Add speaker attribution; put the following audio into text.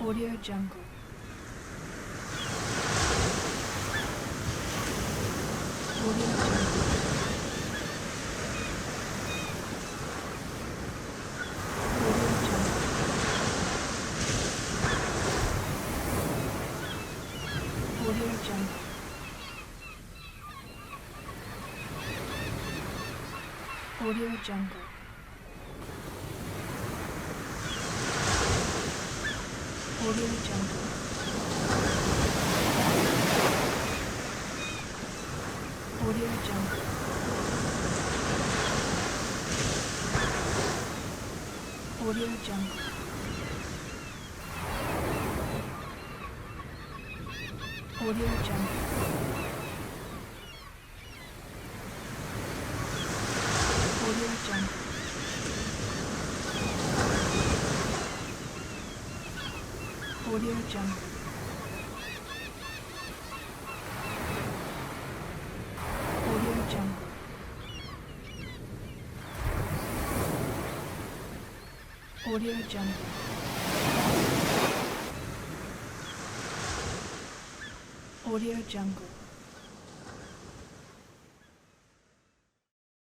Speaker 1: Audio Jungle. Audio Jungle. Audio Jungle. Audio Jungle. Audio Jungle. Audio Jungle. Audio Jungle. Audio Jungle. Audio Jungle. Audio Jungle. Audio Jungle. Audio Jungle. Audio Jungle.